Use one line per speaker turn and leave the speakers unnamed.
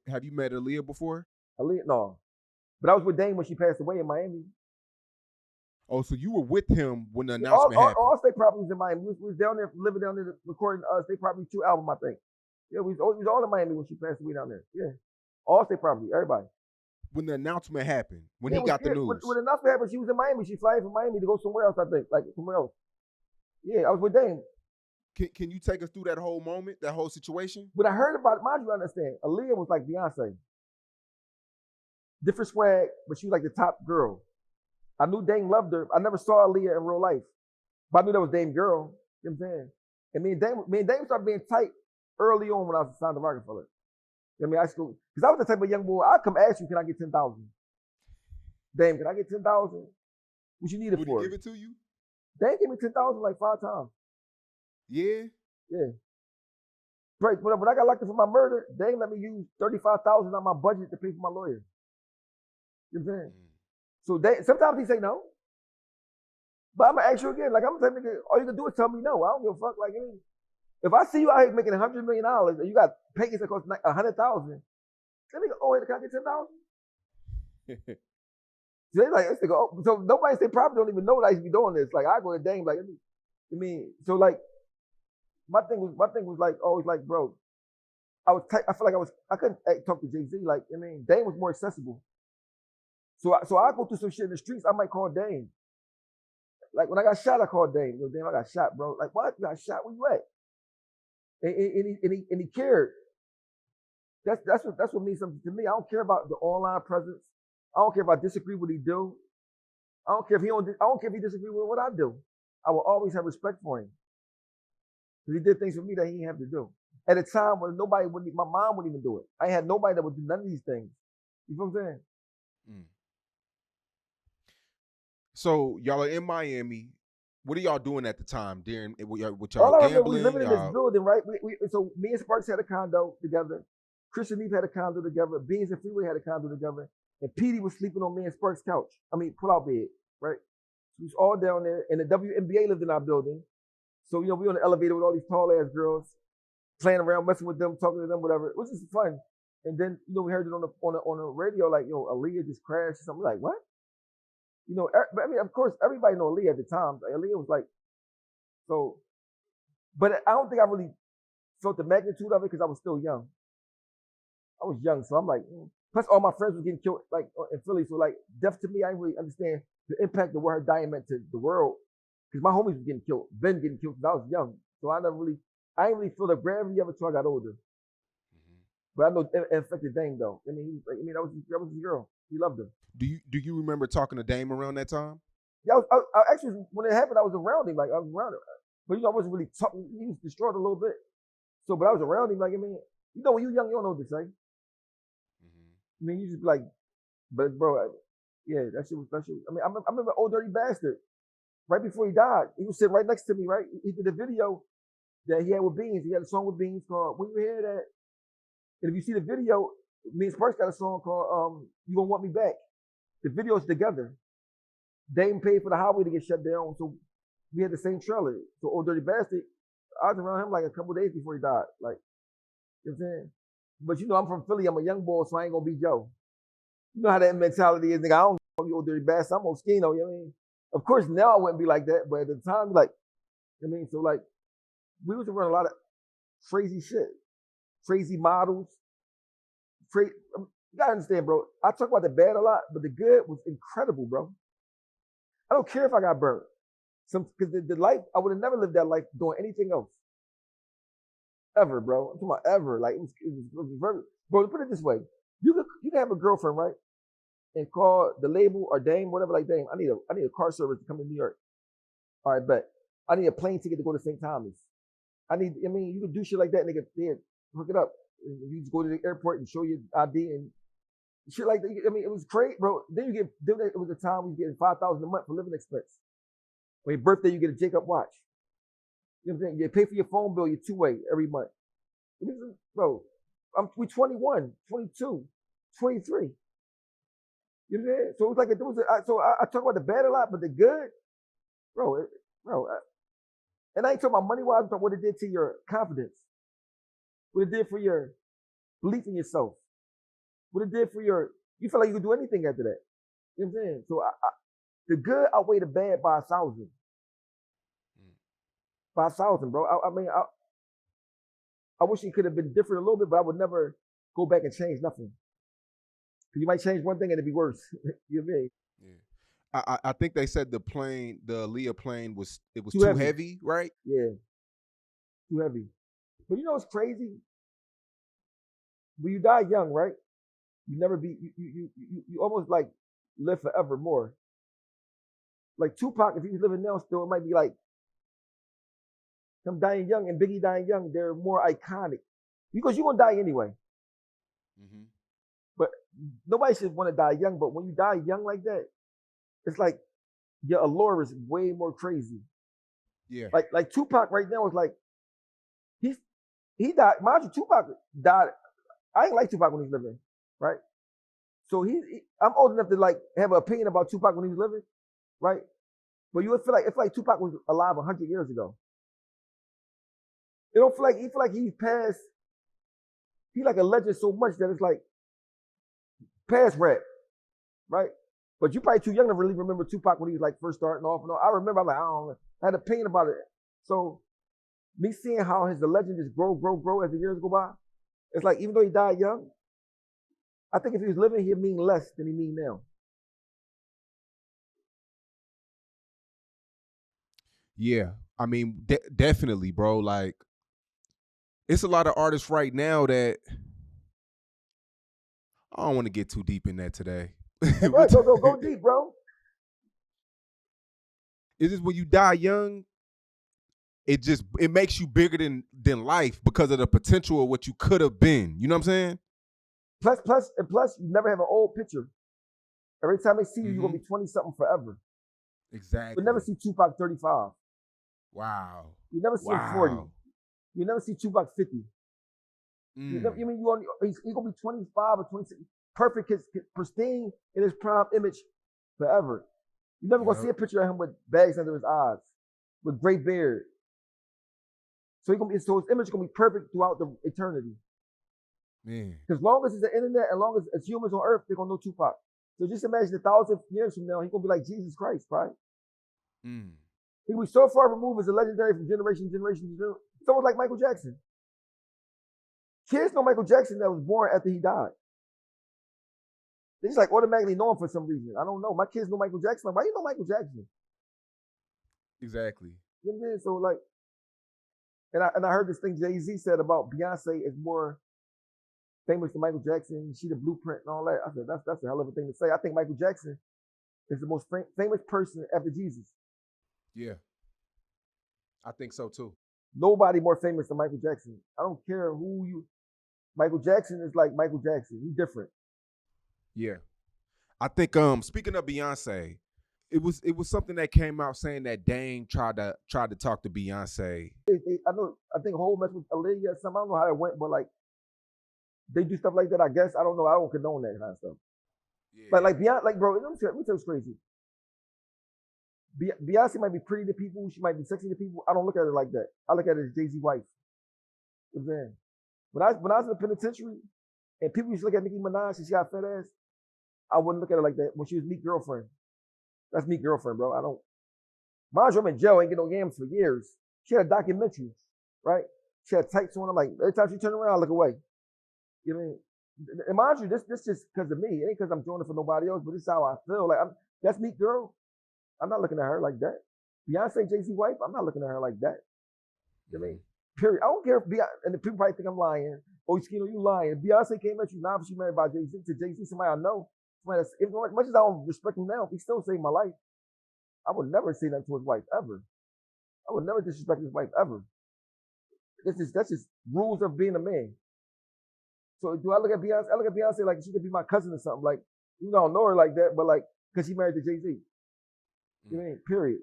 Have you met Aaliyah before?
Aaliyah, no. But I was with Dame when she passed away in Miami.
Oh, so you were with him when the
Yeah,
announcement happened.
all state properties in Miami. We was down there, living down there, recording State Property 2 album, I think. Yeah, we was all in Miami when she passed away down there. Yeah. All state property, everybody.
When the announcement happened, when
Yeah,
he got the news.
when the announcement happened, she was in Miami. She flying from Miami to go somewhere else, I think. Like somewhere else. Yeah, I was with Dame.
Can you take us through that whole moment, that whole situation?
When I heard about it, mind you understand, Aaliyah was like Beyonce. Different swag, but she was like the top girl. I knew Dame loved her. I never saw Aaliyah in real life. But I knew that was Dame girl. You know what I'm saying? And me and Dame started being tight early on when I was signed to Rockefeller. You know what I mean? Because I was the type of young boy, I'd come ask you, can I get 10,000? Dame, can I get 10,000? What you need it
Would
for?
Would he give it to you?
Dame gave me 10,000 like 5 times.
Yeah?
Yeah. Right. When I got locked up for my murder, Dame let me use 35,000 on my budget to pay for my lawyer. You know what I'm saying? So sometimes he say no. But I'm gonna ask you again. Like I'm the type of nigga, all you can do is tell me no. I don't give a fuck. Like, if I see you out here making $100 million and you got paintings that cost 100,000, that nigga, oh, can I get 10,000? So they like, so nobody say probably don't even know that I used to be doing this. Like I go to Dame, like, I mean, so like, my thing was like always like, bro, I feel like I couldn't talk to Jay-Z. Like, I mean, Dame was more accessible. So I go through some shit in the streets, I might call Dame. Like when I got shot, I called Dame. Yo, Dame, I got shot, bro. Like, what? You got shot? Where you at? And he cared. That's what means something to me. I don't care about the online presence. I don't care if I disagree with what he do. I don't care if he disagree with what I do. I will always have respect for him. Because he did things for me that he didn't have to do. At a time when my mom wouldn't even do it. I had nobody that would do none of these things. You know what I'm saying?
Mm. So y'all are in Miami. What are y'all doing at the time? During with y'all
All I remember,
gambling?
we living in this building, right? So me and Sparks had a condo together. Christian Eve had a condo together. Beans and Freeway had a condo together. And Petey was sleeping on me and Sparks' couch. I mean, pull-out bed, right? We was all down there. And the WNBA lived in our building. So, we on the elevator with all these tall-ass girls, playing around, messing with them, talking to them, whatever. It was just fun. And then, we heard it on the radio, like, Aaliyah just crashed or something. Like, what? But I mean, of course, everybody know Aaliyah at the time. Like, Aaliyah was like, so, but I don't think I really felt the magnitude of it because I was still young. I was young, so I'm like, plus all my friends were getting killed, like in Philly. So like, death to me, I didn't really understand the impact of what her dying meant to the world. Because my homies were getting killed, Ben getting killed because I was young. So I didn't really feel the gravity of it until I got older. Mm-hmm. But I know it affected Dame though. I mean, that was his girl. He loved her.
Do you remember talking to Dame around that time?
Yeah, I actually, when it happened, I was around him. Like I was around him, but I wasn't really talking. He was destroyed a little bit. So, but I was around him. Like, I mean, when you're young, you don't know what to say. Mm-hmm. I mean, you just be like, but bro, yeah, that shit. I mean, I remember Old Dirty Bastard. Right before he died, he was sitting right next to me. Right, he did a video that he had with Beans. He had a song with Beans called "When You Hear That." And if you see the video, me and Sparks got a song called "You Gonna Want Me Back." The videos together. Dame paid for the highway to get shut down, so we had the same trailer. So Old Dirty Bastard, I was around him like a couple of days before he died. Like, you know what I'm saying? But I'm from Philly. I'm a young boy, so I ain't gonna be Joe. You know how that mentality is, nigga. I don't know you Old Dirty Bastard. I'm Oschino. You know what I mean? Of course, now I wouldn't be like that, but at the time, like, I mean, so like, we was around a lot of crazy shit, crazy models. You gotta understand, bro. I talk about the bad a lot, but the good was incredible, bro. I don't care if I got burnt. Because the life, I would have never lived that life doing anything else. Ever, bro. I'm talking about ever. Like, it was very, bro, put it this way. You can have a girlfriend, right? And call the label or Dame, whatever, like, Dame, I need a car service to come to New York. All right, bet. I need a plane ticket to go to St. Thomas. You can do shit like that, nigga. Then hook it up. You just go to the airport and show your ID and shit like that. I mean, it was crazy, bro. Then it was a time we was getting $5,000 a month for living expense. When your birthday, you get a Jacob watch. You know what I'm saying? You pay for your phone bill, your two-way every month. Bro, we 21, 22, 23. You know what I'm saying? So it was like so I talk about the bad a lot, but the good, bro. And I ain't talking about money-wise, I'm talking what it did to your confidence. What it did for your belief in yourself. What it did for you feel like you could do anything after that. You know what I'm saying? So the good outweigh the bad by 1,000. By 1,000, bro. I mean, I wish it could have been different a little bit, but I would never go back and change nothing. Because you might change one thing and it'd be worse. You know what I mean?
Yeah. I think they said the Aaliyah plane was
Too
too
heavy.
heavy, right?
Yeah. Too heavy. But you know what's crazy? When you die young, right? You never be you almost like live forever more. Like Tupac, if he was living now still, it might be like him dying young and Biggie dying young, they're more iconic. Because you're gonna die anyway.
Mm-hmm.
But nobody should want to die young. But when you die young like that, it's like your allure is way more crazy.
Yeah.
Like Tupac right now is like he died. Mind you, Tupac died. I ain't like Tupac when he's living, right? So I'm old enough to like have an opinion about Tupac when he was living, right? But you would feel like Tupac was alive 100 years ago. It don't feel like he's past. He like a legend so much that it's like past rap, right? But you probably too young to really remember Tupac when he was like first starting off. And all. I remember, I'm like, I don't know. I had an opinion about it. So me seeing how the legend just grow as the years go by, it's like even though he died young, I think if he was living, he'd mean less than he mean now.
Yeah. I mean, definitely, bro. Like, it's a lot of artists right now that I don't want to get too deep in that today.
Right, go deep, bro.
It's just when you die young, it makes you bigger than life because of the potential of what you could have been. You know what I'm saying?
Plus, you never have an old picture. Every time they see you, you're gonna be 20-something forever.
Exactly.
You never see Tupac 35.
Wow.
You never see him 40. You never see Tupac 50. You mean he's gonna be 25 or 26, perfect, pristine in his prime image forever. You never gonna see a picture of him with bags under his eyes, with gray beard. So his image is gonna be perfect throughout the eternity.
Man.
Because long as it's the internet and long as humans on earth, they're gonna know Tupac. So just imagine 1,000 years from now, he's gonna be like Jesus Christ, right? He was so far removed as a legendary from generation to generation to generation. Someone like Michael Jackson. Kids know Michael Jackson that was born after he died. They just like automatically know him for some reason. I don't know. My kids know Michael Jackson. Like, why you know Michael Jackson?
Exactly.
You know what I mean? So like, and I heard this thing Jay-Z said about Beyonce is more famous than Michael Jackson. She the blueprint and all that. I said that's a hell of a thing to say. I think Michael Jackson is the most famous person after Jesus.
Yeah. I think so too.
Nobody more famous than Michael Jackson. I don't care who you. Michael Jackson is like Michael Jackson. He's different.
Yeah. I think speaking of Beyonce, it was something that came out saying that Dame tried to talk to Beyonce.
I think whole mess with Aaliyah or something. I don't know how it went, but like they do stuff like that. I guess I don't know. I don't condone that kind of stuff. Yeah. Like Beyonce, like bro, let me tell you what's crazy. Beyonce might be pretty to people. She might be sexy to people. I don't look at her like that. I look at her as Jay-Z's wife. You know what I'm saying? When I was in the penitentiary and people used to look at Nicki Minaj and she got a fat ass, I wouldn't look at her like that when she was Meek Girlfriend. That's Meek Girlfriend, bro. I don't. Mind you, I'm in jail, ain't get no yams for years. She had a documentary, right? She had tights on. I'm like, every time she turned around, I look away. You know what I mean? And mind you, this just because of me. It ain't because I'm doing it for nobody else, but this is how I feel. Like, that's Meek Girl. I'm not looking at her like that. Beyonce, Jay-Z wife, I'm not looking at her like that. You know what I mean? Period. I don't care if Beyonce, and the people probably think I'm lying. Oschino, you lying. If Beyonce came at you now, if she married by Jay-Z, to Jay-Z, somebody I know, somebody that's, as much as I don't respect him now, he still saved my life. I would never say that to his wife ever. I would never disrespect his wife ever. That's just rules of being a man. So do I look at Beyonce? I look at Beyonce like she could be my cousin or something. Like, you don't know her like that, but like, because she married to Jay-Z. You know what I mean? Period.